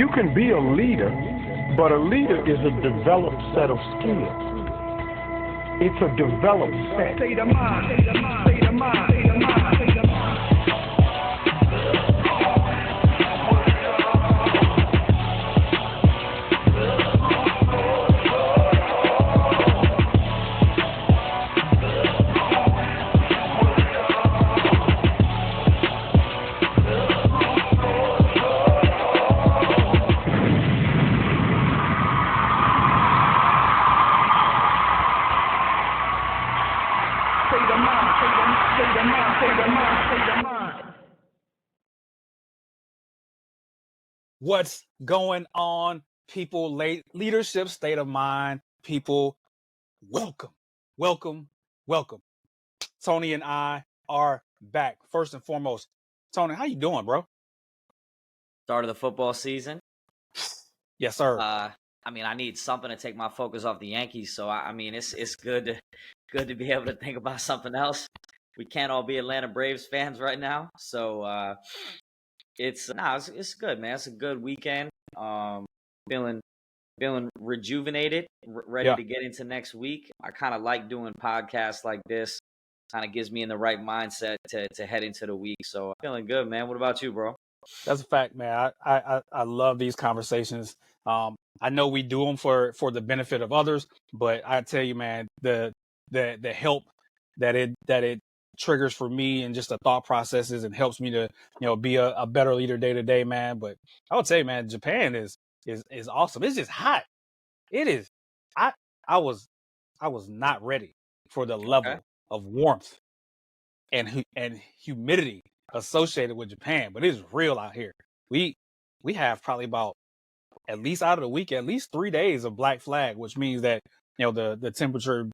You can be a leader, but a leader is a developed set of skills. It's a developed set. State of mind, state of mind, state of mind, state of mind, state of mind. What's going on, people? Leadership state of mind, people. Welcome. Tony and I are back. First and foremost, Tony, how you doing, bro? Start of the football season. Yes, sir. I need something to take my focus off the Yankees. So it's good to be able to think about something else. We can't all be Atlanta Braves fans right now, so it's good, man. It's a good weekend. Feeling rejuvenated, ready to get into next week. I kind of like doing podcasts like this. Kind of gives me in the right mindset to head into the week. So I'm feeling good, man. What about you, bro? That's a fact, man. I love these conversations. I know we do them for the benefit of others, but I tell you, man, the help that it triggers for me and just the thought processes and helps me to be a better leader day to day, man. But I would say, man, Japan is awesome. It's just hot. It is. I was not ready for the level of warmth and humidity associated with Japan, but it's real out here. We have probably about, at least out of the week, at least 3 days of black flag, which means that the temperature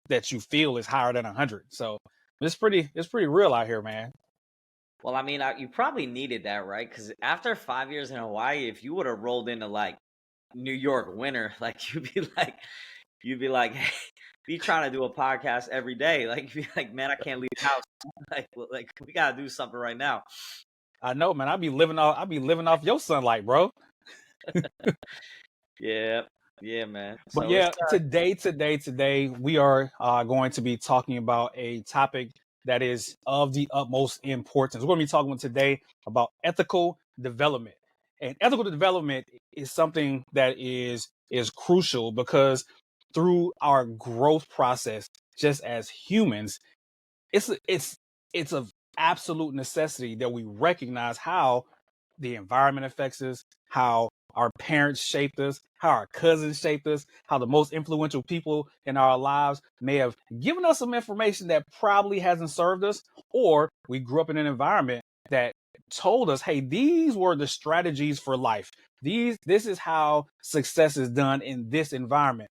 that you feel is higher than 100. So it's pretty real out here, man. Well, you probably needed that, right? Because after 5 years in Hawaii, if you would have rolled into like New York winter, like you'd be like, hey, be trying to do a podcast every day. Like, you'd be like, man, I can't leave the house. like we gotta do something right now. I know, man. I'll be living off your sunlight, bro. Yeah, man. But today we are going to be talking about a topic that is of the utmost importance. We're going to be talking today about ethical development. And ethical development is something that is crucial because through our growth process, just as humans, it's of absolute necessity that we recognize how the environment affects us, how our parents shaped us, how our cousins shaped us, how the most influential people in our lives may have given us some information that probably hasn't served us, or we grew up in an environment that told us, hey, these were the strategies for life. This is how success is done in this environment.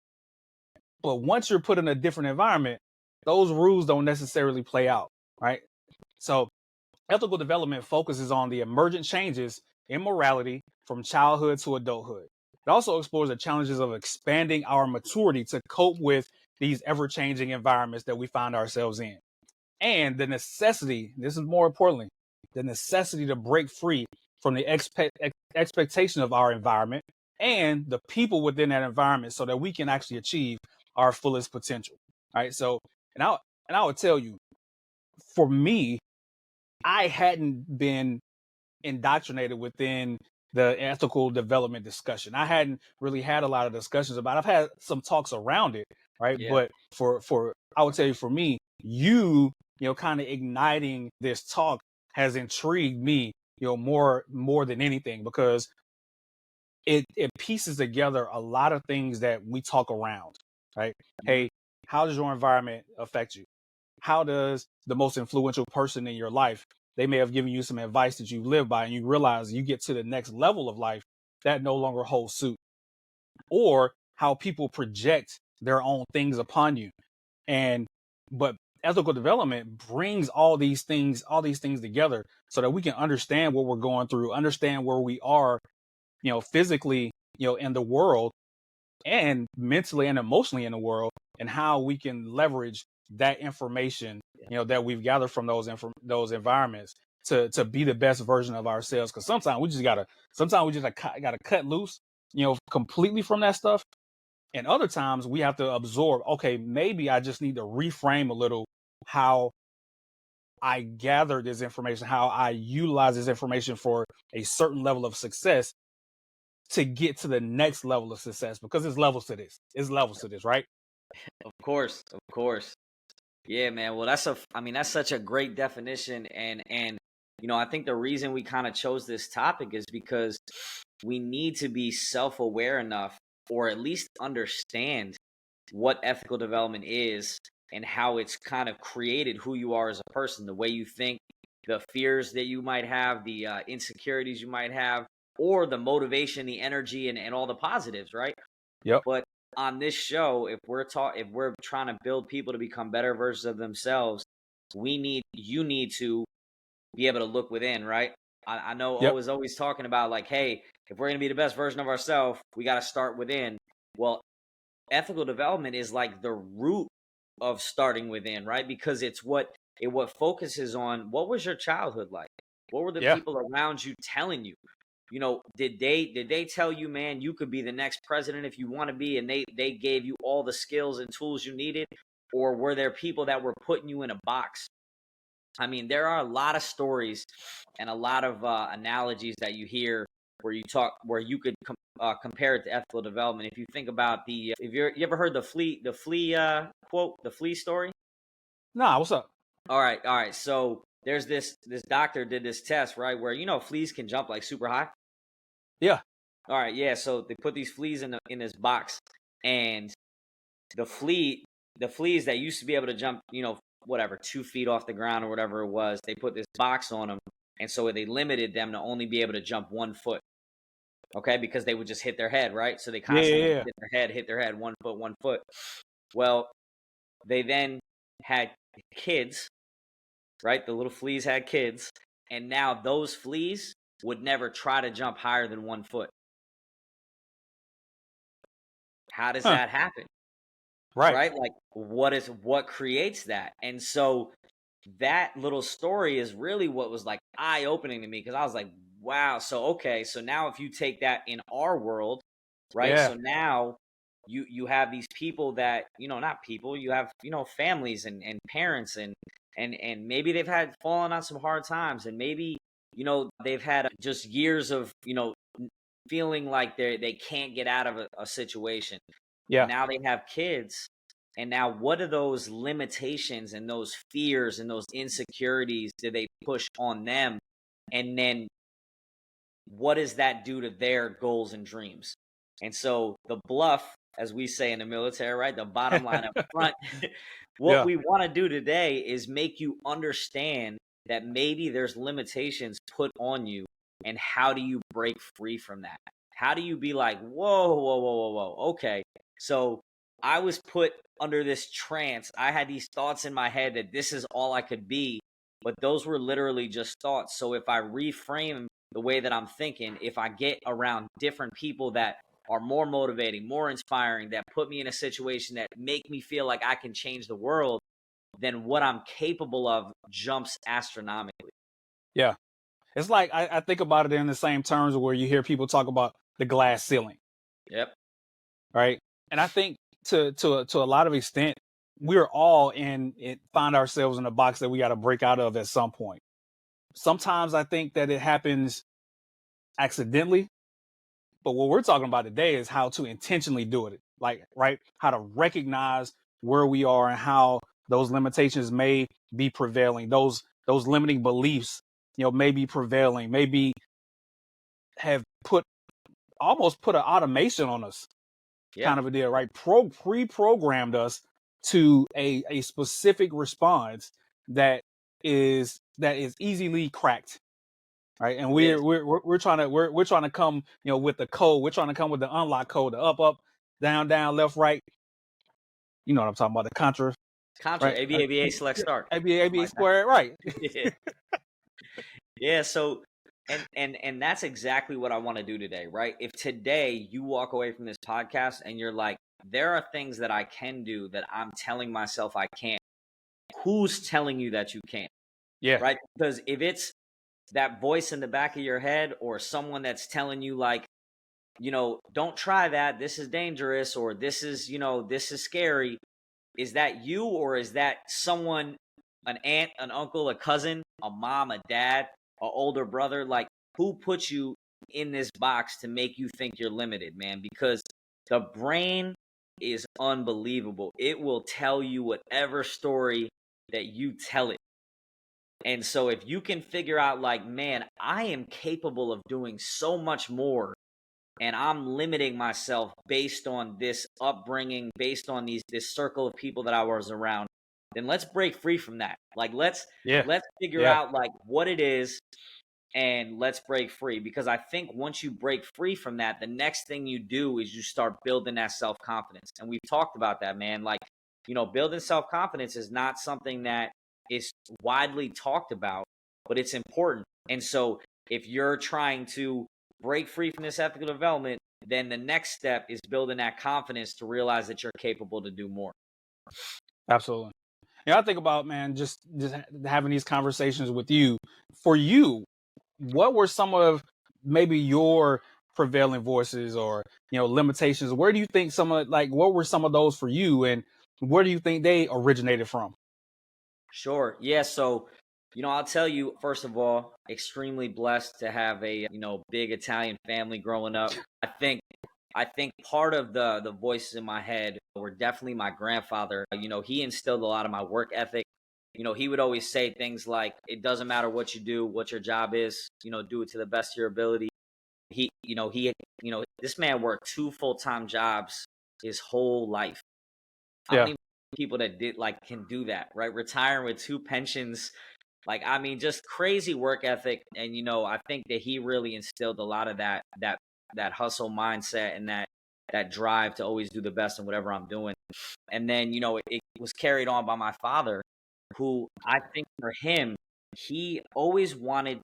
But once you're put in a different environment, those rules don't necessarily play out, right? So ethical development focuses on the emergent changes in morality from childhood to adulthood. It also explores the challenges of expanding our maturity to cope with these ever-changing environments that we find ourselves in. And the necessity, this is more importantly, the necessity to break free from the expectation of our environment and the people within that environment so that we can actually achieve our fullest potential. All right. So, and I would tell you, for me, I hadn't been indoctrinated within the ethical development discussion. I hadn't really had a lot of discussions about it. I've had some talks around it, right? Yeah. But for I would tell you, for me, kind of igniting this talk has intrigued me, more than anything, because it pieces together a lot of things that we talk around, right? Hey, how does your environment affect you? How does the most influential person in your life, they may have given you some advice that you live by, and you realize you get to the next level of life that no longer holds suit, or how people project their own things upon you. But ethical development brings all these things together so that we can understand what we're going through, understand where we are, physically, in the world, and mentally and emotionally in the world, and how we can leverage that information, that we've gathered from those environments to be the best version of ourselves. Because sometimes we just gotta cut loose, completely from that stuff. And other times we have to absorb, okay, maybe I just need to reframe a little how I gather this information, how I utilize this information for a certain level of success to get to the next level of success, because there's levels to this. It's levels to this, right? Of course, of course. Yeah, man. Well, that's such a great definition, and I think the reason we kind of chose this topic is because we need to be self-aware enough, or at least understand what ethical development is and how it's kind of created who you are as a person, the way you think, the fears that you might have, the insecurities you might have, or the motivation, the energy, and all the positives, right? Yep. But on this show, if we're trying to build people to become better versions of themselves, you need to be able to look within, right? I know Yep. O is always talking about, like, hey, if we're going to be the best version of ourselves, we got to start within. Well, ethical development is like the root of starting within, right? Because it focuses on, what was your childhood like? What were the Yeah. people around you telling you? Did they tell you, man, you could be the next president if you want to be, and they gave you all the skills and tools you needed? Or were there people that were putting you in a box? I mean, there are a lot of stories and a lot of analogies that you hear where you could compare it to ethical development. If you think about you ever heard the flea quote, the flea story? Nah, what's up? All right. So there's this doctor did this test, right, where fleas can jump like super high. Yeah. All right, yeah. So they put these fleas in this box, and the fleas that used to be able to jump, whatever, 2 feet off the ground or whatever it was, they put this box on them, and so they limited them to only be able to jump 1 foot. Okay, because they would just hit their head, right? So they constantly Yeah. hit their head, 1 foot, 1 foot. Well, they then had kids, right? The little fleas had kids, and now those fleas would never try to jump higher than 1 foot. How does Huh. that happen? Right. Right? Like, what creates that? And so that little story is really what was like eye-opening to me, because I was like, wow. So okay, so now if you take that in our world, right? Yeah. So now you have these people that, not people, you have, families and parents, and maybe they've had fallen on some hard times, and maybe, they've had just years of, feeling like they can't get out of a situation. Yeah. And now they have kids. And now what are those limitations and those fears and those insecurities do they push on them? And then what does that do to their goals and dreams? And so the bluff, as we say in the military, right? The bottom line up front, what Yeah. we want to do today is make you understand that maybe there's limitations put on you, and how do you break free from that? How do you be like, whoa, whoa, whoa, whoa, whoa, okay. So I was put under this trance. I had these thoughts in my head that this is all I could be, but those were literally just thoughts. So if I reframe the way that I'm thinking, if I get around different people that are more motivating, more inspiring, that put me in a situation that make me feel like I can change the world, then what I'm capable of jumps astronomically. Yeah. It's like I think about it in the same terms where you hear people talk about the glass ceiling, Yep. right? And I think to a lot of extent, we're all find ourselves in a box that we got to break out of at some point. Sometimes I think that it happens accidentally, but what we're talking about today is how to intentionally do it. Like, right, how to recognize where we are and how those limitations may be prevailing. Those limiting beliefs, may be prevailing, maybe have almost put an automation on us, Yeah. kind of a deal, right? Pre-programmed us to a specific response that is easily cracked, right? And It is. we're trying to come, with the code. We're trying to come with the unlock code, the up, down, left, right. You know what I'm talking about? The contra, Contra, right? ABA, select start. ABA square, right? Yeah. Yeah. So, and that's exactly what I want to do today, right? If today you walk away from this podcast and you're like, there are things that I can do that I'm telling myself I can't. Who's telling you that you can't? Yeah. Right? Because if it's that voice in the back of your head, or someone that's telling you like, don't try that, this is dangerous, or this is, this is scary, is that you, or is that someone, an aunt, an uncle, a cousin, a mom, a dad, an older brother? Like, who put you in this box to make you think you're limited, man? Because the brain is unbelievable. It will tell you whatever story that you tell it. And so if you can figure out like, man, I am capable of doing so much more, and I'm limiting myself based on this upbringing, based on this circle of people that I was around, then let's break free from that. Like, let's Yeah. figure Yeah. out like what it is, and let's break free. Because I think once you break free from that, the next thing you do is you start building that self-confidence. And we've talked about that, man. Like, building self-confidence is not something that is widely talked about, but it's important. And so if you're trying to break free from this ethical development, then the next step is building that confidence to realize that you're capable to do more. Absolutely. Yeah, I think about, man, just having these conversations with you. For you, what were some of maybe your prevailing voices or limitations? Where do you think what were some of those for you, and where do you think they originated from? Sure. Yeah. So, I'll tell you, first of all, extremely blessed to have a, big Italian family growing up. I think part of the voices in my head were definitely my grandfather. He instilled a lot of my work ethic. He would always say things like, it doesn't matter what you do, what your job is, do it to the best of your ability. This man worked 2 full-time jobs his whole life. I don't Yeah. even know people that can do that, right? Retiring with 2 pensions. Like, I mean, just crazy work ethic. And, I think that he really instilled a lot of that hustle mindset, and that drive to always do the best in whatever I'm doing. And then, it was carried on by my father, who I think for him, he always wanted,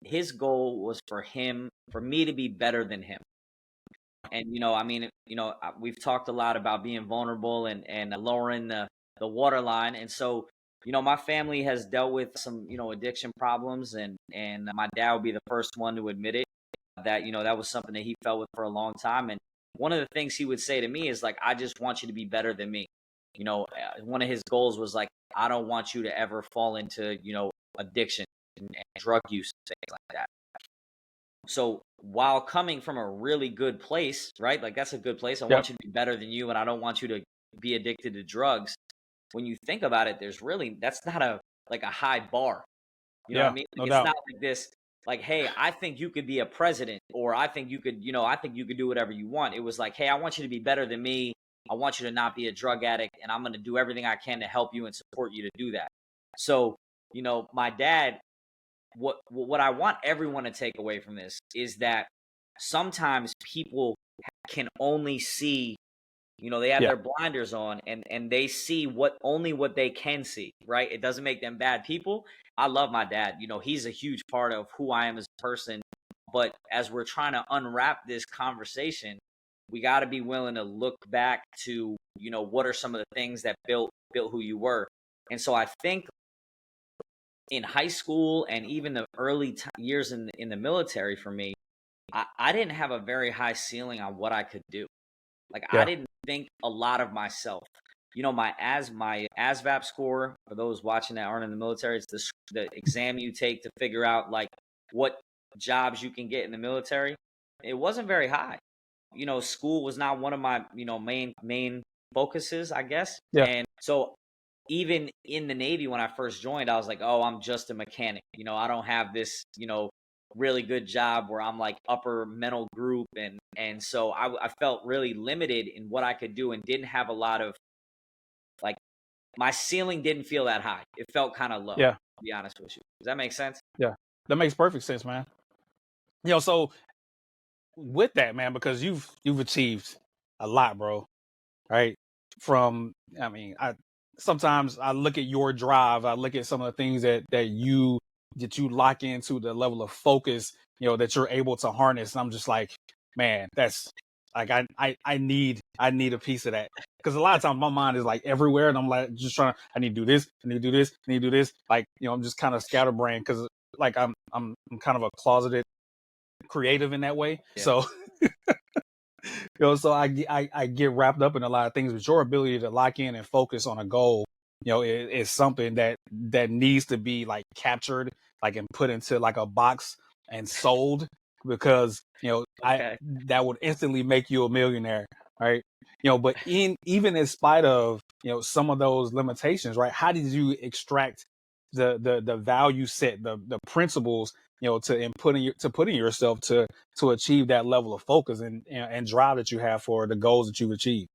his goal was for me to be better than him. And I mean, we've talked a lot about being vulnerable and lowering the waterline. And so, my family has dealt with some addiction problems, and my dad would be the first one to admit it, that that was something that he felt with for a long time. And one of the things he would say to me is like, I just want you to be better than me. One of his goals was like, I don't want you to ever fall into addiction and drug use and things like that. So while coming from a really good place, right? Like, that's a good place. I Yep. want you to be better than you, and I don't want you to be addicted to drugs. When you think about it, that's not a high bar. You know what I Yeah. mean? No Like, it's doubt. not like this, like, hey, I think you could be a president, or I think you could, I think you could do whatever you want. It was like, hey, I want you to be better than me. I want you to not be a drug addict, and I'm going to do everything I can to help you and support you to do that. So, my dad, what I want everyone to take away from this is that sometimes people can only see, they have Yeah. their blinders on, and they see only what they can see, right? It doesn't make them bad people. I love my dad. He's a huge part of who I am as a person. But as we're trying to unwrap this conversation, we got to be willing to look back to, what are some of the things that built who you were. And so I think in high school, and even the early years in the military for me, I didn't have a very high ceiling on what I could do. Like, I Yeah. didn't think a lot of myself. My ASVAB score, for those watching that aren't in the military, it's the exam you take to figure out like what jobs you can get in the military. It wasn't very high. School was not one of my main focuses, I guess. Yeah. And so even in the Navy, when I first joined, I was like, oh, I'm just a mechanic. I don't have this, really good job where I'm like upper mental group. And so I felt really limited in what I could do, and didn't have a lot of, like, my ceiling didn't feel that high. It felt kind of low, Yeah. to be honest with you. Does that make sense? Yeah. That makes perfect sense, man. So with that, man, because you've achieved a lot, bro. Right? From, I mean, I sometimes I look at your drive, I look at some of the things that you lock into, the level of focus, that you're able to harness. And I'm just like, man, that's like, I need a piece of that. Because a lot of times my mind is like everywhere, and I'm like just I need to do this, I need to do this, I need to do this. Like, I'm just kind of scatterbrained because like I'm kind of a closeted creative in that way. Yeah. So so I get wrapped up in a lot of things, but your ability to lock in and focus on a goal, is something that needs to be like captured, like and put into like a box and sold, because I Okay. that would instantly make you a millionaire, right? But even in spite of some of those limitations, right? How did you extract the value set, the principles, to putting yourself to achieve that level of focus and drive that you have for the goals that you've achieved?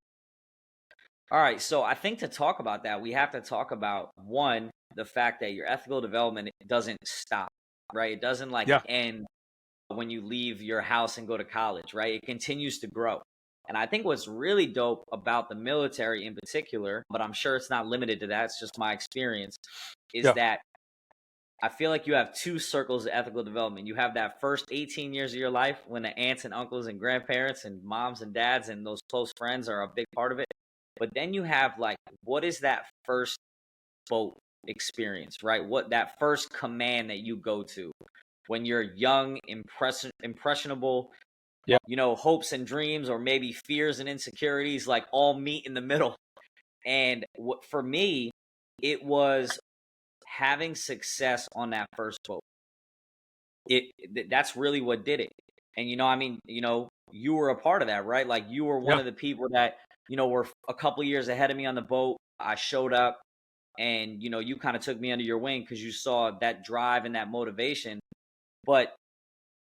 All right. So I think to talk about that, we have to talk about one, the fact that your ethical development doesn't stop, right? It doesn't like Yeah, end when you leave your house and go to college, right? It continues to grow. And I think what's really dope about the military in particular, but I'm sure it's not limited to that, it's just my experience, is yeah, that I feel like you have two circles of ethical development. You have that first 18 years of your life when the aunts and uncles and grandparents and moms and dads and those close friends are a big part of it. But then you have like, what is that first boat experience, right? What that first command that you go to when you're young, impressionable, yeah, hopes and dreams, or maybe fears and insecurities, like all meet in the middle. And what for me, it was having success on that first boat. That's really what did it. And I mean, you were a part of that, right? Like you were one yeah, of the people that were a couple years ahead of me on the boat. I showed up, and you kind of took me under your wing because you saw that drive and that motivation. But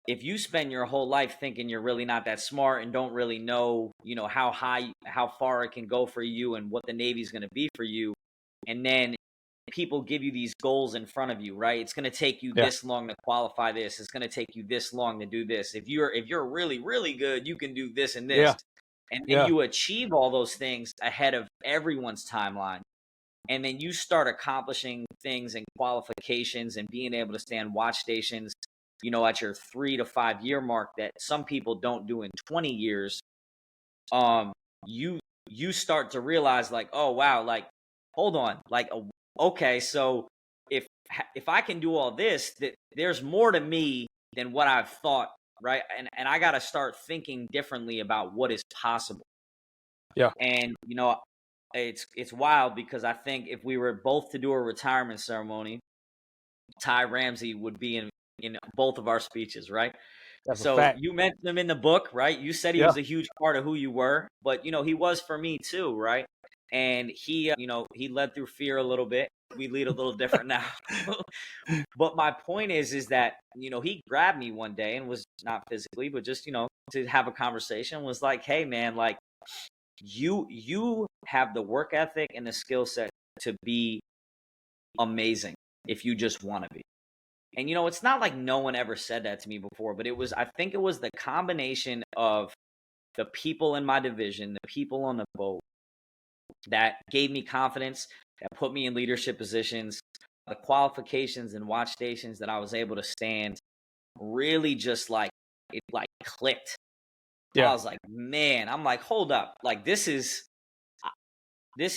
if you spend your whole life thinking you're really not that smart and don't really know how far it can go for you and what the Navy's going to be for you, and then people give you these goals in front of you, right? It's going to take you yeah, this long to qualify this. It's going to take you this long to do this. If you're really really good, you can do this and this. yeah, And then yeah, you achieve all those things ahead of everyone's timeline. And then you start accomplishing things and qualifications and being able to stand watch stations, at your 3 to 5 year mark that some people don't do in 20 years. Um, you you start to realize like, oh wow, like hold on, like okay, so if if I can do all this, that there's more to me than what I've thought, right? And I got to start thinking differently about what is possible. yeah. And it's wild because I think if we were both to do a retirement ceremony, Ty Ramsey would be in both of our speeches, right? That's a So fact. you mentioned him in the book, right? You said he Yeah, was a huge part of who you were, but he was for me too, right? And he led through fear a little bit. We lead a little different now. But my point is that he grabbed me one day and was not physically, but just to have a conversation, was like, "Hey man, like you have the work ethic and the skill set to be amazing if you just want to be." And it's not like no one ever said that to me before, but I think it was the combination of the people in my division, the people on the boat that gave me confidence, that put me in leadership positions, the qualifications and watch stations that I was able to stand, really just like it like clicked. I yeah, was like, man, I'm like, hold up, like this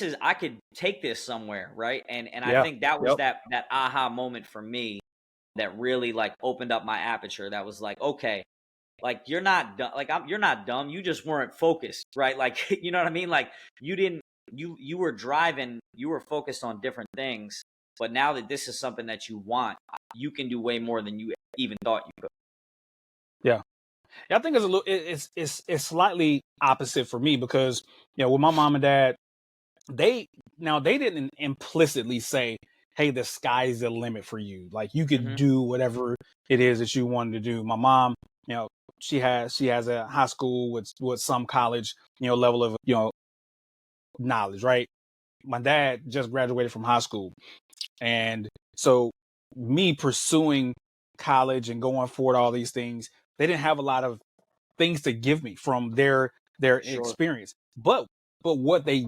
is I could take this somewhere, right? And I yeah, think that was yep, that aha moment for me that really like opened up my aperture. That was like, okay, like you're not dumb, like you're not dumb, you just weren't focused, right? Like you know what I mean? Like you didn't you were driving, you were focused on different things, but now that this is something that you want, you can do way more than you even thought you could. yeah. Yeah, I think it's a little it's slightly opposite for me, because with my mom and dad, they they didn't implicitly say, hey, the sky's the limit for you, like you could Hmm. do whatever it is that you wanted to do. My mom, you know she has a high school with some college level of knowledge, right? My dad just graduated from high school, and so me pursuing college and going forward all these things, they didn't have a lot of things to give me from their Sure. experience. But what they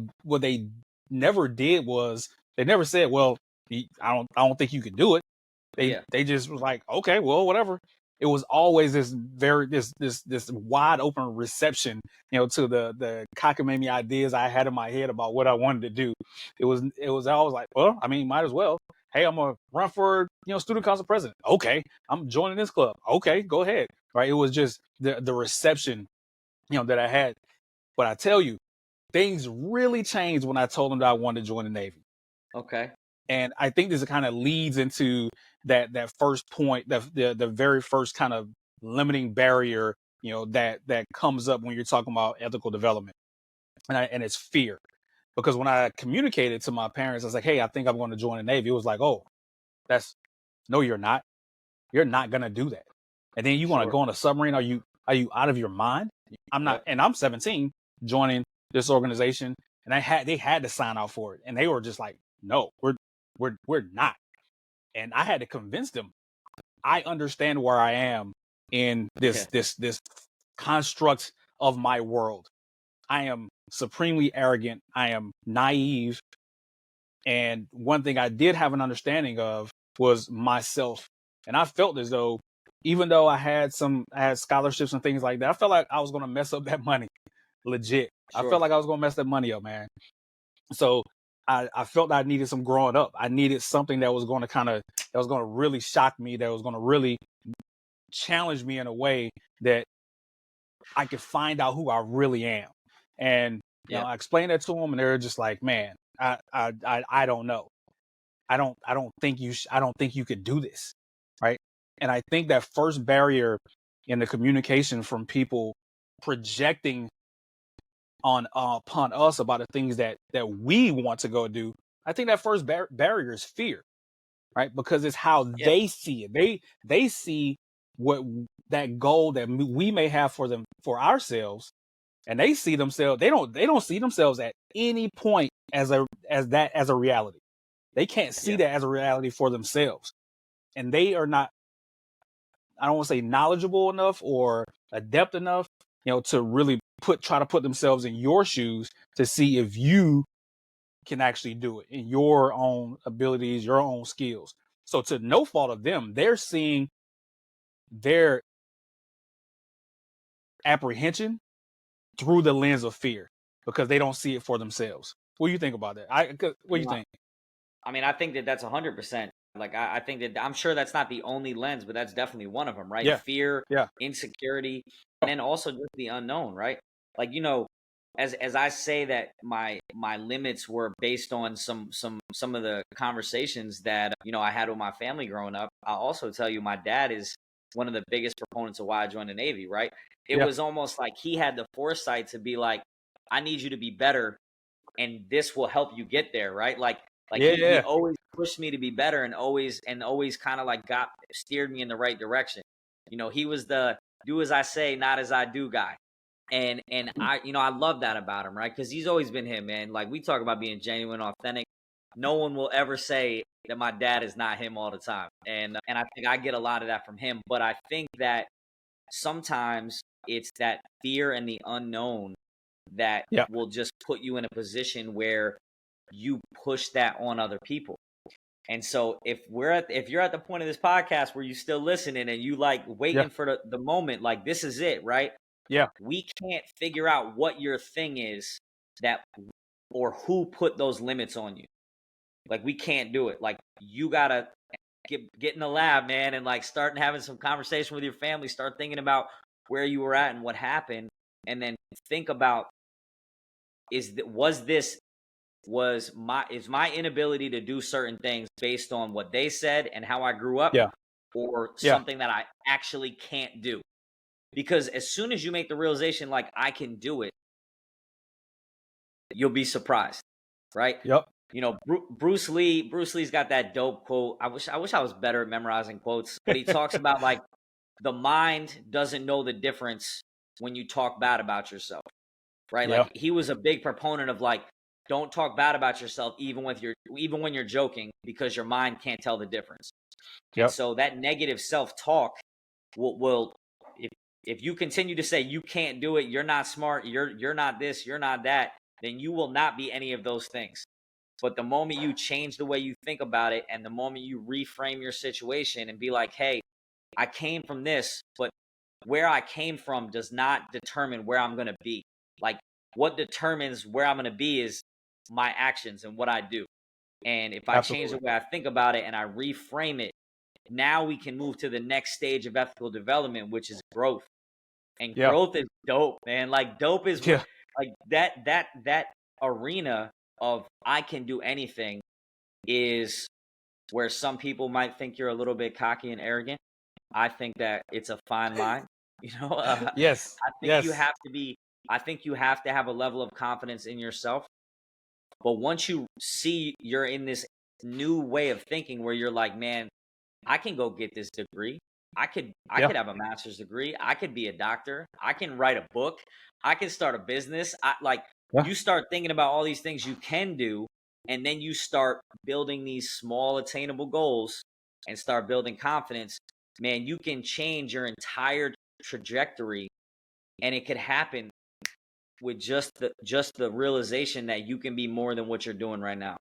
never did was, they never said, well, I don't think you can do it. They Yeah. they just was like, okay, well, whatever. It was always this wide open reception, to the cockamamie ideas I had in my head about what I wanted to do. It was always like, well, I mean, might as well. Hey, I'm gonna run for student council president. Okay, I'm joining this club. Okay, go ahead. Right? It was just the reception that I had. But I tell you, things really changed when I told them that I wanted to join the Navy. Okay. And I think this kind of leads into that first point, the very first kind of limiting barrier, that comes up when you're talking about ethical development, and it's fear. Because when I communicated to my parents, I was like, "Hey, I think I'm going to join the Navy." It was like, "Oh, that's no, you're not. You're not going to do that." And then you want to Sure. go on a submarine? Are you out of your mind? I'm not, Yep. and I'm 17 joining this organization, and they had to sign out for it, and they were just like, "No, we're not." And I had to convince them. I understand where I am in Yeah. this construct of my world. I am supremely arrogant. I am naive. And one thing I did have an understanding of was myself. And I felt as though, even though I had scholarships and things like that, I felt like I was going to mess up that money. Legit. I Sure. felt like I was going to mess that money up, man. So I felt I needed some growing up. I needed something that was going to really shock me, that was going to really challenge me in a way that I could find out who I really am. And Yeah. I explained that to them, and they're just like, "Man, I don't know. I don't think you could do this." Right. And I think that first barrier in the communication from people projecting on upon us about the things that we want to go do, I think that first barrier is fear, right? Because it's how Yeah. they see it. They see what that goal that we may have for ourselves, and they see themselves. They don't see themselves at any point as a reality. They can't see Yeah. that as a reality for themselves, and they are not. I don't want to say knowledgeable enough or adept enough, to really try to put themselves in your shoes to see if you can actually do it in your own abilities, your own skills. So to no fault of them, they're seeing their apprehension through the lens of fear because they don't see it for themselves. What do you think about that? What do you No, think? I mean, I think that that's 100%. Like, I think that I'm sure that's not the only lens, but that's definitely one of them, right? Yeah, Fear, yeah, insecurity, and then also just the unknown, right? Like, as I say that my limits were based on some of the conversations that I had with my family growing up. I'll also tell you my dad is one of the biggest proponents of why I joined the Navy, right? It yeah, was almost like he had the foresight to be like, I need you to be better, and this will help you get there, right? Like he yeah, always pushed me to be better, and always kind of like got steered me in the right direction. He was the do as I say, not as I do guy. And I love that about him, right? Because he's always been him, man. Like, we talk about being genuine, authentic. No one will ever say that my dad is not him all the time. And I think I get a lot of that from him. But I think that sometimes it's that fear and the unknown that yeah, will just put you in a position where you push that on other people. And so if you're at the point of this podcast where you still listening and you like yeah, waiting for the moment, like, this is it, right? yeah, We can't figure out what your thing is, that or who put those limits on you. Like, we can't do it. Like, you gotta get in the lab, man, and like start having some conversation with your family. Start thinking about where you were at and what happened, and then think about, is my inability to do certain things based on what they said and how I grew up, yeah, or yeah, something that I actually can't do? Because as soon as you make the realization, like, I can do it, you'll be surprised, right? yep, Bruce Lee's got that dope quote. I wish I was better at memorizing quotes, but he talks about, like, the mind doesn't know the difference when you talk bad about yourself, right? yeah, Like, he was a big proponent of, like, don't talk bad about yourself even when you're joking, because your mind can't tell the difference. And yep, so that negative self-talk will if you continue to say you can't do it, you're not smart, you're not this, you're not that, then you will not be any of those things. But the moment you change the way you think about it, and the moment you reframe your situation and be like, hey, I came from this, but where I came from does not determine where I'm going to be. Like, what determines where I'm going to be is my actions and what I do. And if I change the Absolutely. way I think about it and I reframe it, now we can move to the next stage of ethical development, which is growth. And Yeah. growth is dope, man. Like dope is what Yeah. like that arena of I can do anything is where some people might think you're a little bit cocky and arrogant. I think that it's a fine line. Yes. I think you Yes. have to be. I think you have to have a level of confidence in yourself. But once you see you're in this new way of thinking where you're like, man, I can go get this degree. I Yeah. could have a master's degree. I could be a doctor. I can write a book. I can start a business. I like Yeah. you start thinking about all these things you can do, and then you start building these small attainable goals and start building confidence. Man, you can change your entire trajectory, and it could happen with just the realization that you can be more than what you're doing right now.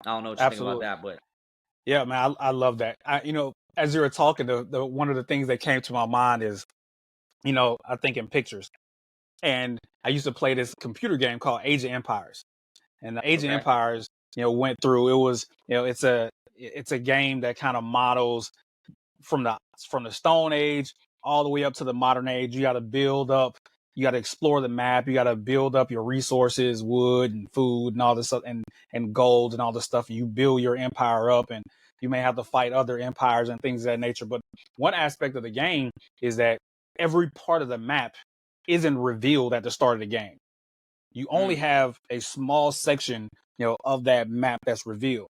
I don't know what you think about Absolutely. that, but Yeah, man. I love that. As you were talking, the one of the things that came to my mind is, I think in pictures. And I used to play this computer game called Age of Empires. And the Age of okay. Empires, went through, it was, it's a game that kind of models from the Stone Age all the way up to the modern age. You got to build up, you got to explore the map, you got to build up your resources, wood and food and all this stuff, and gold and all this stuff. And you build your empire up, and you may have to fight other empires and things of that nature. But one aspect of the game is that every part of the map isn't revealed at the start of the game. You only Mm, have a small section, of that map that's revealed.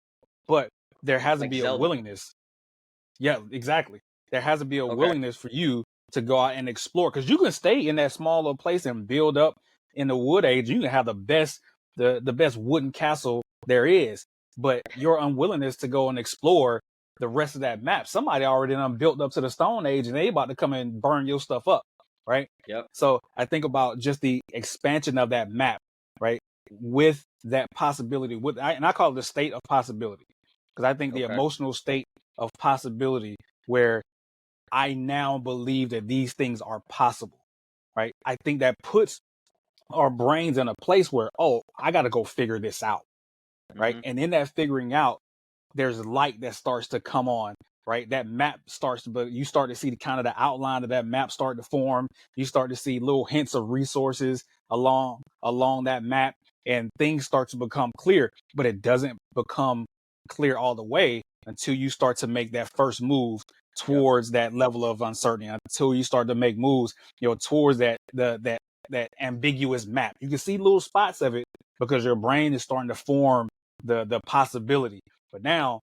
But there has to like be a Zelda. willingness. Yeah, exactly. There has to be a Okay. willingness for you to go out and explore, because you can stay in that small little place and build up in the wood age. You can have the best wooden castle there is, but your unwillingness to go and explore the rest of that map. Somebody already done built up to the Stone Age, and they about to come and burn your stuff up, right? Yep. So I think about just the expansion of that map, right? With that possibility, and I call it the state of possibility, because I think the Okay. emotional state of possibility where I now believe that these things are possible, right? I think that puts our brains in a place where, oh, I got to go figure this out, right? Hmm. And in that figuring out, there's light that starts to come on, right? That map starts to, but you start to see the kind of the outline of that map start to form. You start to see little hints of resources along that map, and things start to become clear, but it doesn't become clear all the way until you start to make that first move Yep. towards that level of uncertainty, until you start to make moves, towards that ambiguous map. You can see little spots of it because your brain is starting to form the possibility. But now,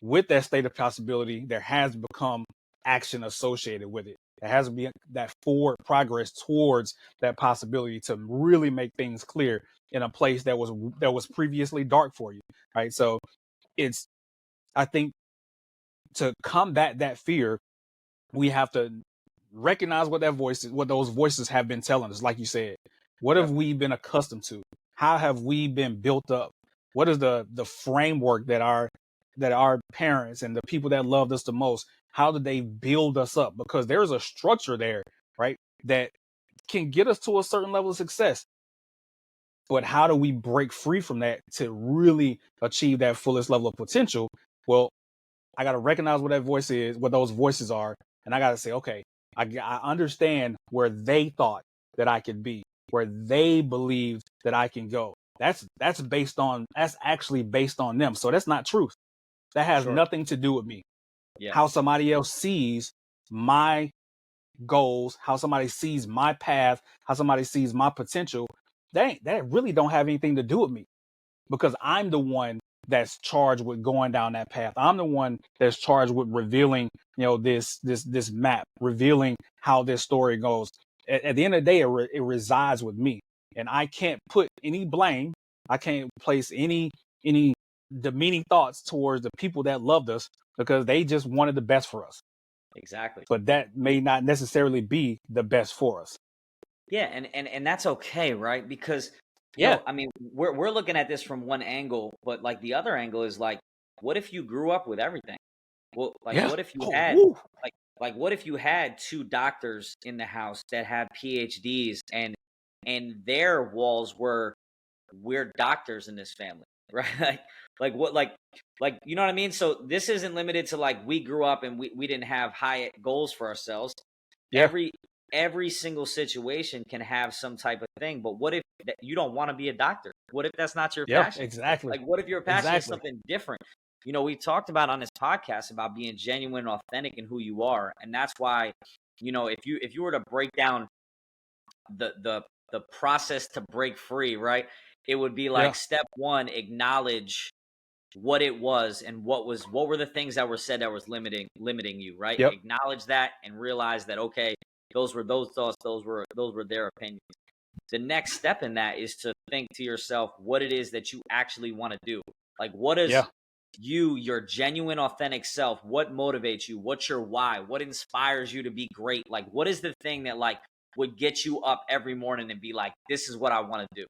with that state of possibility, there has become action associated with it. There has to be that forward progress towards that possibility to really make things clear in a place that was previously dark for you, right? So it's, I think, to combat that fear, we have to recognize what those voices have been telling us. Like you said, what have Yep. we been accustomed to? How have we been built up? What is the framework that our parents and the people that loved us the most, how did they build us up? Because there's a structure there, right, that can get us to a certain level of success. But how do we break free from that to really achieve that fullest level of potential? Well, I got to recognize what that voice is, what those voices are. And I got to say, okay, I understand where they thought that I could be, where they believed that I can go. That's actually based on them. So that's not truth. That has Sure. nothing to do with me. How Yes. somebody else sees my goals, how somebody sees my path, how somebody sees my potential, that really don't have anything to do with me, because I'm the one that's charged with going down that path. I'm the one that's charged with revealing, this map, revealing how this story goes. At the end of the day, it resides with me, and I can't put any blame. I can't place any demeaning thoughts towards the people that loved us, because they just wanted the best for us. Exactly. But that may not necessarily be the best for us. Yeah, and that's okay, right? Because Yeah. I mean, we're looking at this from one angle, but like the other angle is like, what if you grew up with everything? Well, like Yeah. what if you Oh, had woo. like what if you had two doctors in the house that had PhDs and their walls were we're doctors in this family. right? Like what, like you know what I mean? So this isn't limited to like we grew up and we didn't have high goals for ourselves. Yeah. Every single situation can have some type of thing. But what if you don't want to be a doctor? What if that's not your Yeah. passion? Exactly. Like what if your passion is Exactly. something different? You know, we talked about on this podcast about being genuine, authentic in who you are, and that's why, you know, if you were to break down the process to break free, right? It would be Yeah. like step one, acknowledge what it was and what were the things that were said that was limiting you, right? Yep. Acknowledge that and realize that, okay, those were those thoughts, those were their opinions. The next step in that is to think to yourself what it is that you actually want to do. Like what is Yeah. your genuine authentic self, what motivates you, what's your why, what inspires you to be great, like what is the thing that like would get you up every morning and be like, this is what I want to do.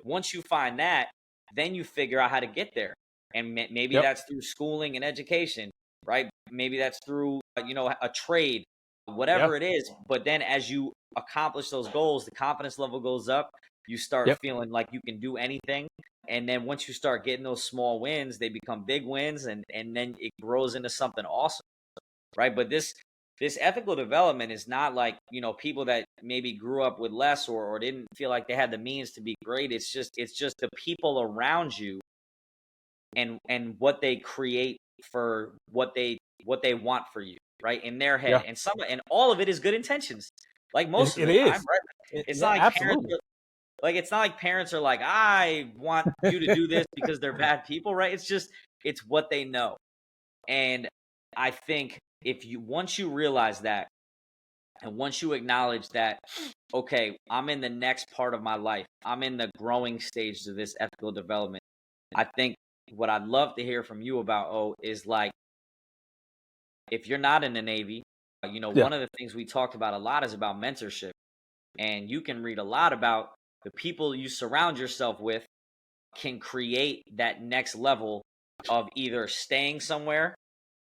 Once you find that, then you figure out how to get there. And maybe Yep. that's through schooling and education, right? Maybe that's through, a trade, Yeah. whatever it is. But then as you accomplish those goals, the confidence level goes up. You start Yep. feeling like you can do anything. And then once you start getting those small wins, they become big wins. And then it grows into something awesome, right? But this ethical development is not like, people that maybe grew up with less or didn't feel like they had the means to be great. It's just the people around you and what they create for what they want for you, right? In their head. Yeah. And all of it is good intentions. Like most of It the time, is. right? It's Yeah. not like parents Absolutely. it's not like parents are like, I want you to do this because they're bad people, right? It's what they know. And I think if you once you realize that, and once you acknowledge that, okay, I'm in the next part of my life, I'm in the growing stage of this ethical development. I think what I'd love to hear from you about, is like, if you're not in the Navy, Yeah. one of the things we talked about a lot is about mentorship. And you can read a lot about the people you surround yourself with can create that next level of either staying somewhere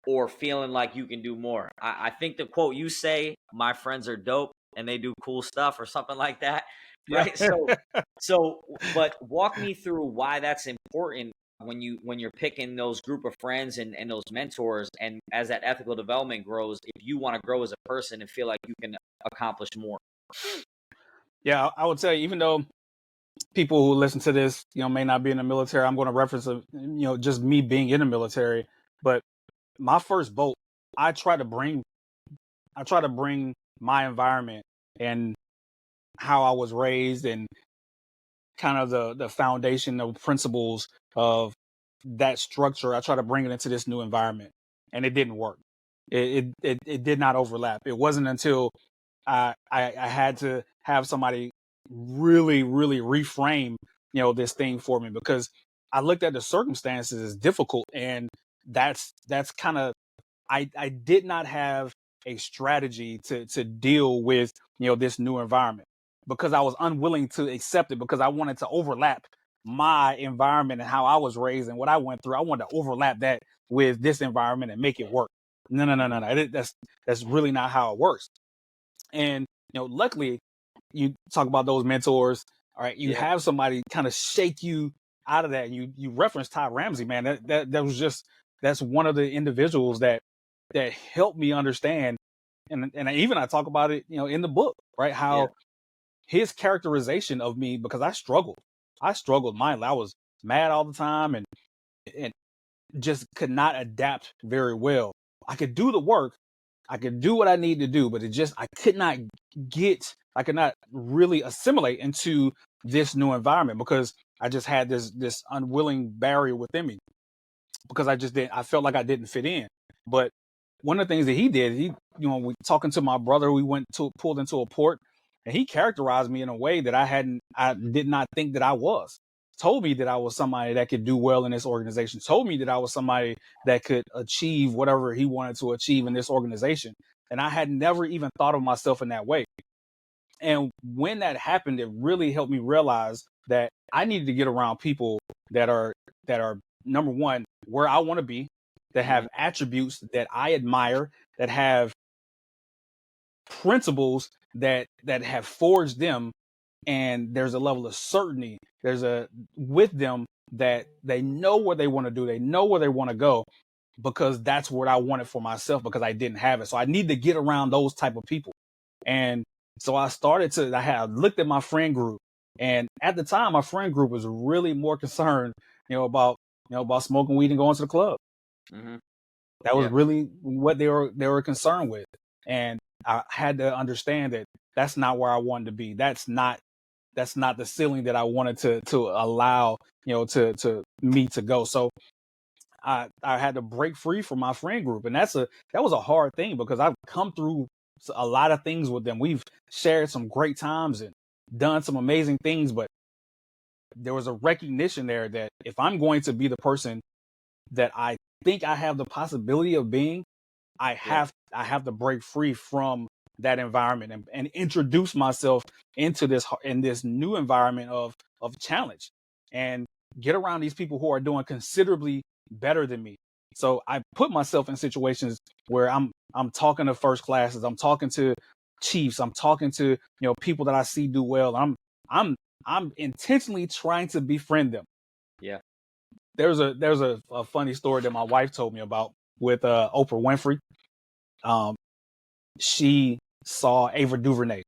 or feeling like you can do more. I think the quote you say, my friends are dope and they do cool stuff or something like that, Yeah. right? So but walk me through why that's important when you're picking those group of friends and those mentors, and as that ethical development grows, if you want to grow as a person and feel like you can accomplish more. Yeah. I would say, even though people who listen to this, may not be in the military, I'm going to reference just me being in the military. But my first boat, I try to bring, I try to bring my environment and how I was raised and kind of the foundation of principles of that structure. I try to bring it into this new environment, and it didn't work. It did not overlap. It wasn't until I had to have somebody really really reframe this thing for me, because I looked at the circumstances as difficult, and that's kind of, I did not have a strategy to deal with this new environment, because I was unwilling to accept it, because I wanted to overlap my environment and how I was raised and what I went through. I wanted to overlap that with this environment and make it work. No, no, no, no, no. That's really not how it works. And luckily, you talk about those mentors. All right, you Yeah. have somebody kind of shake you out of that. And you referenced Ty Ramsey, man. That was just, that's one of the individuals that helped me understand. And even I talk about it, in the book, right? Yeah. How his characterization of me, because I struggled mightily. I was mad all the time, and just could not adapt very well. I could do the work, I could do what I need to do, but I could not really assimilate into this new environment, because I just had this unwilling barrier within me, because I felt like I didn't fit in. But one of the things that he did, we talking to my brother, we pulled into a port, and he characterized me in a way that I did not think that I was. Told me that I was somebody that could do well in this organization. Told me that I was somebody that could achieve whatever he wanted to achieve in this organization. And I had never even thought of myself in that way. And when that happened, it really helped me realize that I needed to get around people that are number one, where I want to be, that Hmm. have attributes that I admire, that have principles that have forged them, and there's a level of certainty there's a with them that they know what they want to do, they know where they want to go, because that's what I wanted for myself, because I didn't have it. So I need to get around those type of people. And so I had looked at my friend group, and at the time my friend group was really more concerned, about smoking weed and going to the club. Mm-hmm. That was Yeah. really what they were concerned with. And I had to understand that that's not where I wanted to be. That's not the ceiling that I wanted to allow, to me to go. So I had to break free from my friend group, and that was a hard thing, because I've come through a lot of things with them. We've shared some great times and done some amazing things, but there was a recognition there that if I'm going to be the person that I think I have the possibility of being, I Yeah. have to break free from that environment, and introduce myself into this new environment of challenge, and get around these people who are doing considerably better than me. So I put myself in situations where I'm talking to first classes, I'm talking to chiefs, I'm talking to, people that I see do well. I'm I'm intentionally trying to befriend them. Yeah. There's a funny story that my wife told me about with Oprah Winfrey. Um, she saw Ava DuVernay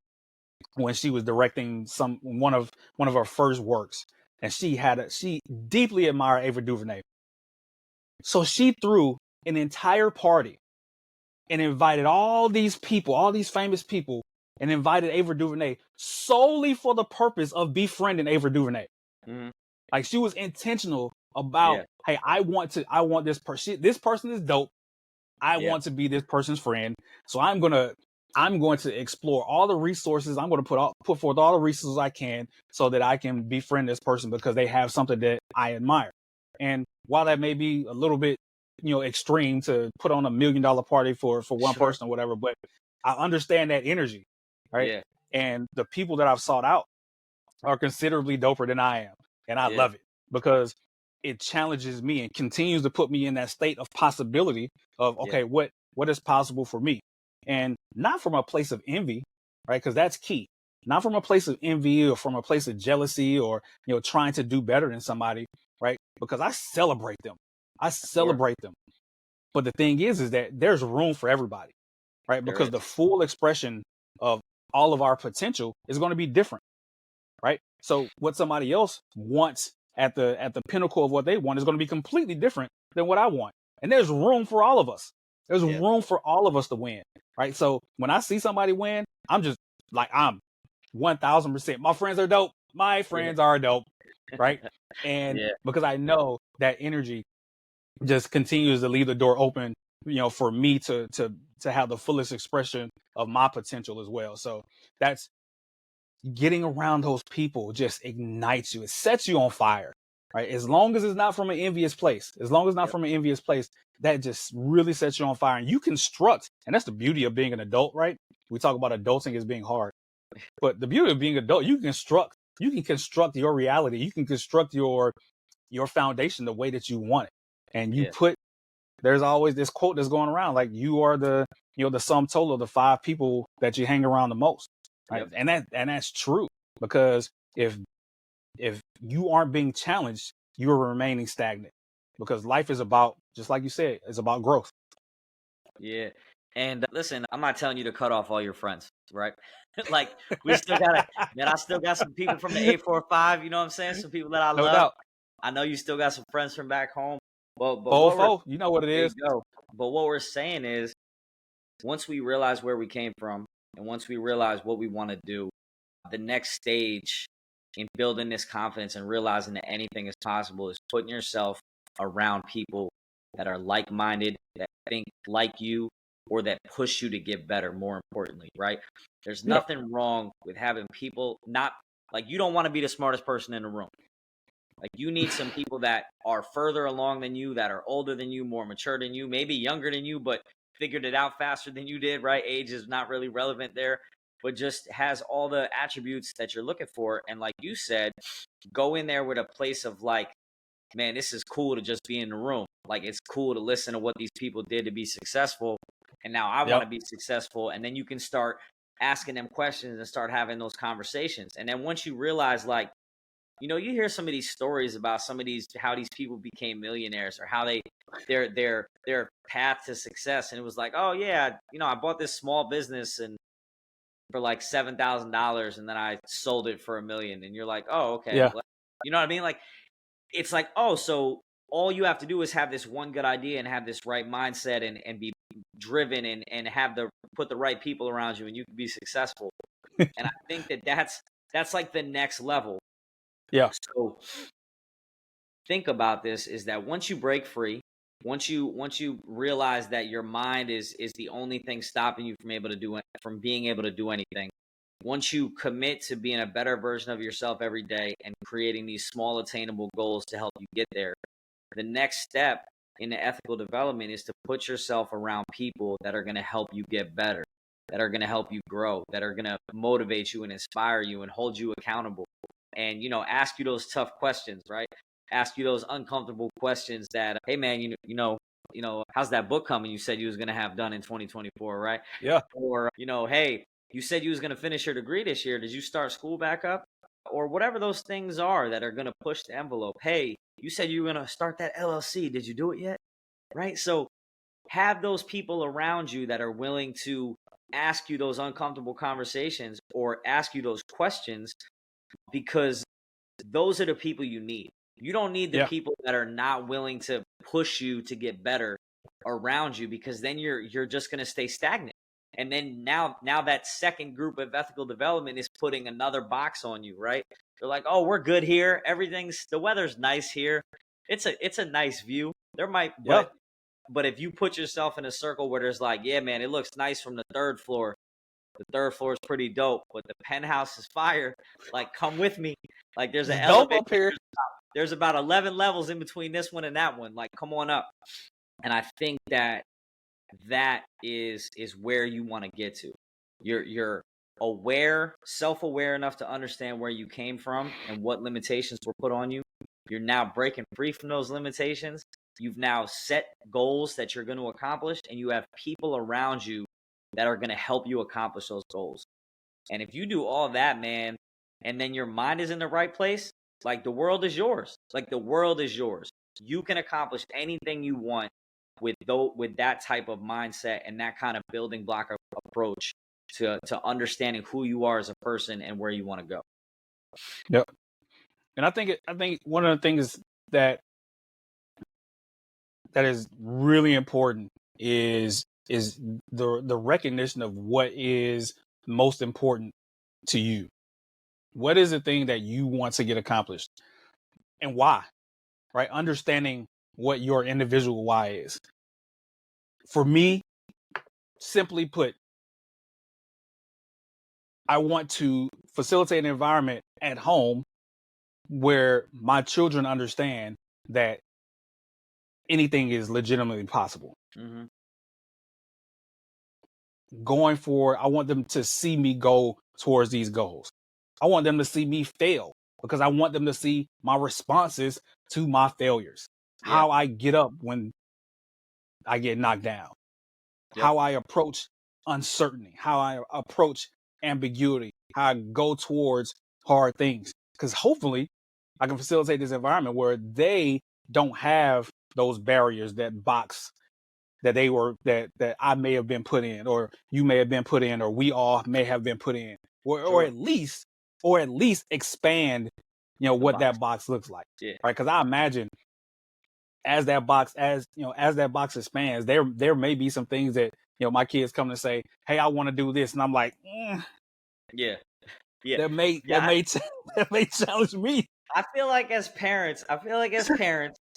when she was directing one of her first works, and she deeply admired Ava DuVernay. So she threw an entire party and invited all these people, all these famous people, and invited Ava DuVernay solely for the purpose of befriending Ava DuVernay. Mm-hmm. Like, she was intentional about, Yeah. hey, I want this person. This person is dope. I Yeah. want to be this person's friend. So I'm going to explore all the resources. I'm going to put forth all the resources I can, so that I can befriend this person, because they have something that I admire. And while that may be a little bit, extreme to put on $1 million party for one Sure. person or whatever, but I understand that energy, right? Yeah. And the people that I've sought out are considerably doper than I am. And I Yeah. love it, because it challenges me and continues to put me in that state of possibility of, Yeah. okay, what is possible for me? And not from a place of envy, right? Because that's key. Not from a place of envy or from a place of jealousy, or, trying to do better than somebody, right? Because I celebrate them. I Of course. celebrate them. But the thing is that there's room for everybody, right? There Because is. the full expression of all of our potential is going to be different, right? So what somebody else wants at the pinnacle of what they want is going to be completely different than what I want. And there's room for all of us. There's Yeah. room for all of us to win, right? So when I see somebody win, I'm just like, I'm 1000%. My friends are dope. My Yeah. friends are dope, right? And Yeah. because I know that energy just continues to leave the door open, for me to have the fullest expression of my potential as well. So that's getting around those people just ignites you. It sets you on fire, right? As long as it's not from an envious place, Yep. that just really sets you on fire. And you construct, and that's the beauty of being an adult, right? We talk about adulting as being hard, but the beauty of being an adult, you can construct your reality. You can construct your foundation the way that you want it. And Yeah. there's always this quote that's going around, like, you are the sum total of the 5 people that you hang around the most, right? Yep. And that's true, because if you aren't being challenged, you are remaining stagnant, because life is about, just like you said, it's about growth. Yeah. And listen, I'm not telling you to cut off all your friends, right? Like, we still gotta, man, I still got some people from the 845, you know what I'm saying? Some people that I No love. doubt. I know you still got some friends from back home. But Four what we're four, you know what it there you is. go. But what we're saying is, once we realize where we came from, and once we realize what we want to do, the next stage in building this confidence and realizing that anything is possible is putting yourself around people that are like-minded, that think like you, or that push you to get better, more importantly, right? There's Yeah. nothing wrong with having people not, like, you don't want to be the smartest person in the room. Like, you need some people that are further along than you, that are older than you, more mature than you, maybe younger than you, but figured it out faster than you did, right? Age is not really relevant there, but just has all the attributes that you're looking for. And like you said, go in there with a place of like, man, this is cool to just be in the room. Like, it's cool to listen to what these people did to be successful. And now I want Yep. to be successful. And then you can start asking them questions and start having those conversations. And then once you realize, like, you hear some of these stories about how these people became millionaires, or how their path to success. And it was like, oh yeah, I bought this small business and for like $7,000, and then I sold it for $1 million. And you're like, oh, okay. Yeah. Well, you know what I mean? Like, it's like, oh, so all you have to do is have this one good idea and have this right mindset, and be driven, and put the right people around you, and you can be successful. And I think that's like the next level. Yeah. So think about this, is that once you break free, once you realize that your mind is the only thing stopping you from being able to do anything, once you commit to being a better version of yourself every day and creating these small attainable goals to help you get there, the next step in the ethical development is to put yourself around people that are going to help you get better, that are going to help you grow, that are going to motivate you and inspire you and hold you accountable, and ask you those tough questions, right? Ask you those uncomfortable questions that, hey man, how's that book coming? You said you was going to have done in 2024, right? Yeah. Or hey, you said you was going to finish your degree this year. Did you start school back up? Or whatever those things are that are going to push the envelope. Hey, you said you were going to start that LLC. Did you do it yet? Right? So have those people around you that are willing to ask you those uncomfortable conversations or ask you those questions, because those are the people you need. You don't need the Yeah. people that are not willing to push you to get better around you, because then you're just going to stay stagnant. And then now that second group of ethical development is putting another box on you, right? They're like, oh, we're good here. The weather's nice here. It's a nice view. Yeah. But if you put yourself in a circle where there's like, yeah, man, it looks nice from the third floor. The third floor is pretty dope, but the penthouse is fire. Like, come with me. Like, there's an It's dope elevator. up here. There's about 11 levels in between this one and that one. Like, come on up. And I think that is where you want to get to. You're aware, self-aware enough to understand where you came from and what limitations were put on you. You're now breaking free from those limitations. You've now set goals that you're going to accomplish, and you have people around you that are going to help you accomplish those goals. And if you do all that, man, and then your mind is in the right place, like, the world is yours. Like, the world is yours. You can accomplish anything you want with that type of mindset and that kind of building block approach to understanding who you are as a person and where you want to go. Yep. And I think one of the things that is really important is the recognition of what is most important to you. What is the thing that you want to get accomplished and why? Right? Understanding what your individual why is. For me, simply put, I want to facilitate an environment at home where my children understand that anything is legitimately possible. Mm-hmm. Going forward, I want them to see me go towards these goals. I want them to see me fail, because I want them to see my responses to my failures. Yeah. How I get up when I get knocked down. Yep. How I approach uncertainty. How I approach ambiguity. How I go towards hard things. Because hopefully I can facilitate this environment where they don't have those barriers, that box that that I may have been put in, or you may have been put in, or we all may have been put in, or at least expand, what box. that box looks like. Yeah. Right. Because I imagine as that box expands, there may be some things that, my kids come and say, hey, I want to do this. And I'm like, yeah. That may challenge me. I feel like as parents,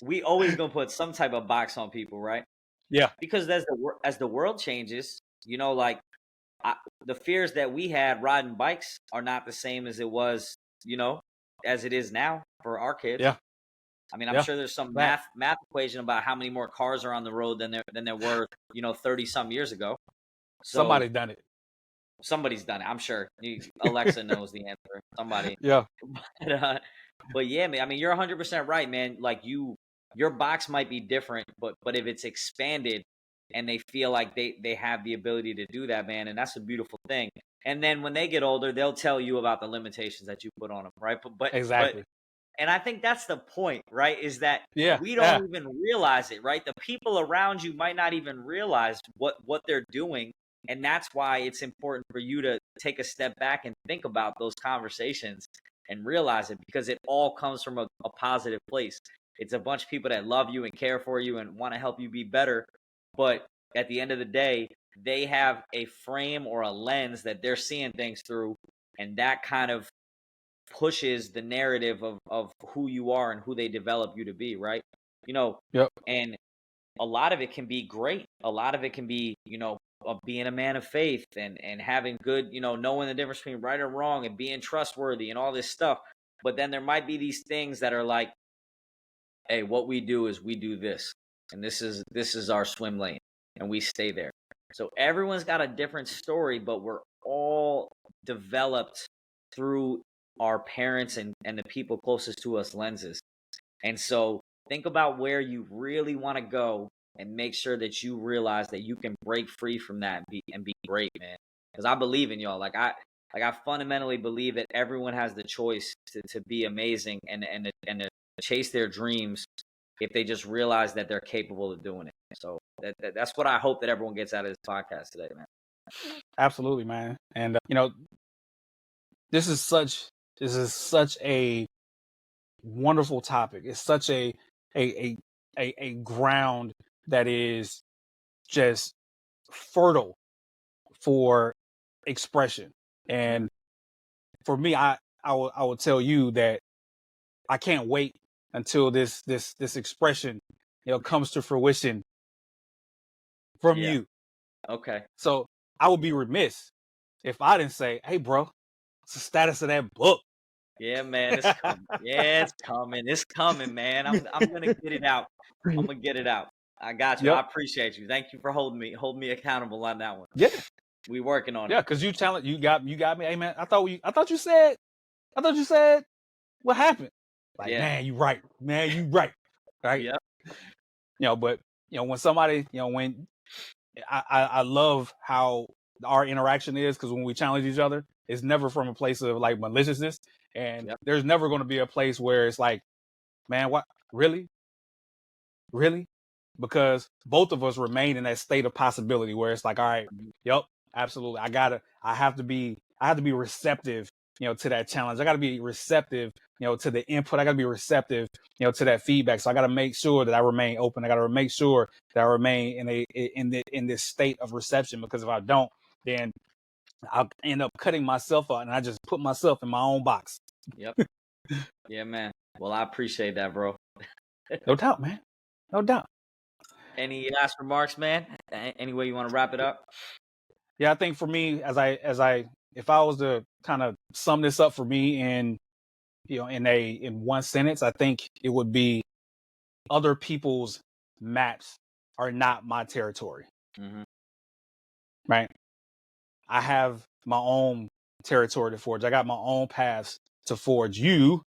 we always gonna put some type of box on people, right? Yeah. Because as the world changes, like, the fears that we had riding bikes are not the same as it was, as it is now for our kids. Yeah. I mean, I'm sure there's some math equation about how many more cars are on the road than there were, 30 some years ago. So somebody's done it. Somebody's done it. I'm sure. Alexa knows the answer. Somebody. Yeah. But yeah, man. I mean, you're 100% right, man. Like, your box might be different, but if it's expanded and they feel like they have the ability to do that, man, and that's a beautiful thing. And then when they get older, they'll tell you about the limitations that you put on them, right? But exactly. And I think that's the point, right? Is that Yeah, we yeah, don't even realize it, right? The people around you might not even realize what they're doing. And that's why it's important for you to take a step back and think about those conversations and realize it, because it all comes from a positive place. It's a bunch of people that love you and care for you and want to help you be better. But at the end of the day, they have a frame or a lens that they're seeing things through. And that kind of pushes the narrative of who you are and who they develop you to be, right? You know, yep, and a lot of it can be great. A lot of it can be, being a man of faith and having good, knowing the difference between right or wrong and being trustworthy and all this stuff. But then there might be these things that are like, hey, what we do is we do this, and this is our swim lane, and we stay there. So everyone's got a different story, but we're all developed through our parents and the people closest to us lenses. And so think about where you really want to go and make sure that you realize that you can break free from that and be great, man. Because I believe in y'all. Like I fundamentally believe that everyone has the choice to be amazing and to chase their dreams if they just realize that they're capable of doing it. So that's what I hope that everyone gets out of this podcast today, man. absolutely, man. And this is such this is such a wonderful topic. It's such a a ground that is just fertile for expression. And for me, I will tell you that I can't wait until this expression, comes to fruition from Yeah. you. Okay. So I would be remiss if I didn't say, "Hey, bro, what's the status of that book?" Yeah, man, it's coming. Yeah, it's coming. It's coming, man. I'm gonna get it out. I'm gonna get it out. I got you. I Yep. appreciate you. Thank you for holding me accountable on that one. Yeah. We working on it. Yeah. Because you got me. Hey, man, I thought you said what happened. Like, Yeah. man, you right. Man, you right. Right. Yep. But when somebody, when I love how our interaction is, because when we challenge each other, it's never from a place of like maliciousness, and Yep. there's never going to be a place where it's like, man, what, really, really, because both of us remain in that state of possibility where it's like, all right, Mhm. yep, absolutely, I have to be receptive, to that challenge. I got to be receptive, to the input. I got to be receptive, to that feedback. So I got to make sure that I remain open. I got to make sure that I remain in this state of reception, because if I don't, then I'll end up cutting myself out, and I just put myself in my own box. Yep. Yeah, man. Well, I appreciate that, bro. No doubt, man. No doubt. Any last remarks, man? Any way you want to wrap it up? Yeah, I think for me, if I was to kind of sum this up for me in one sentence, I think it would be: other people's maps are not my territory. Hmm. Right? I have my own territory to forge. I got my own paths to forge. You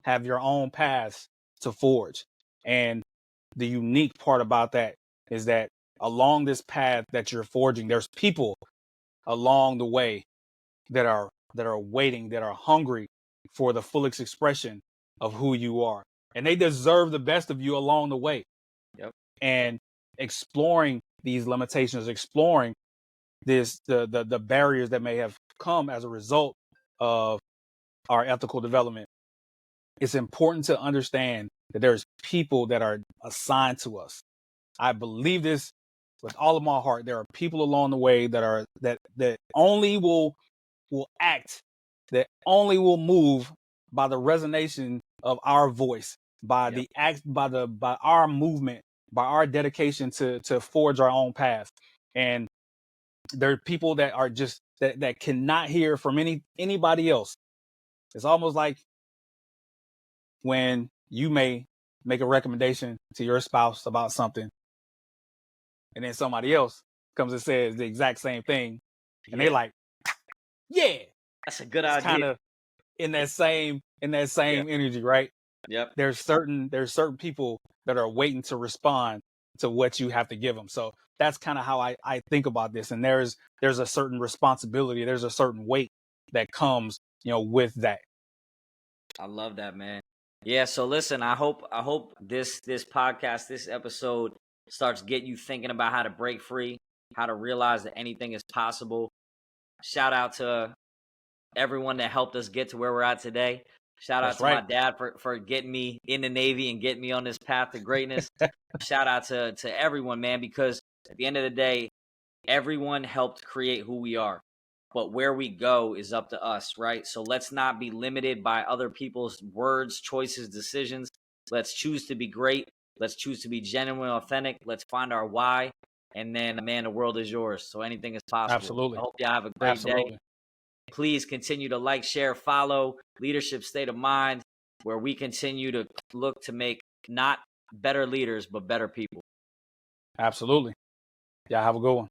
have your own paths to forge. And the unique part about that is that along this path that you're forging, there's people along the way that are waiting, that are hungry for the fullest expression of who you are. And they deserve the best of you along the way. Yep. And exploring these limitations, exploring the barriers that may have come as a result of our ethical development. It's important to understand that there's people that are assigned to us. I believe this with all of my heart. There are people along the way that only will act, that only will move by the resonation of our voice, by Yep. the act, by our movement, by our dedication to forge our own path. And there are people that are just that cannot hear from anybody else. It's almost like when you may make a recommendation to your spouse about something, and then somebody else comes and says the exact same thing, and they Yeah. like, yeah, That's a good it's idea. kind of in that same Yeah. energy, right? Yep. There's certain people that are waiting to respond to what you have to give them. So that's kind of how I think about this. And there's a certain responsibility, there's a certain weight that comes, with that. I love that, man. Yeah, so listen, I hope this podcast, this episode starts getting you thinking about how to break free, how to realize that anything is possible. Shout out to everyone that helped us get to where we're at today. Shout out That's to my right. dad for getting me in the Navy and getting me on this path to greatness. Shout out to everyone, man, because at the end of the day, everyone helped create who we are. But where we go is up to us, right? So let's not be limited by other people's words, choices, decisions. Let's choose to be great. Let's choose to be genuine, authentic. Let's find our why. And then, man, the world is yours. So anything is possible. I Absolutely. hope y'all have a great day. Absolutely. Please continue to like, share, follow Leadership State of Mind, where we continue to look to make not better leaders, but better people. Absolutely. Yeah, have a good one.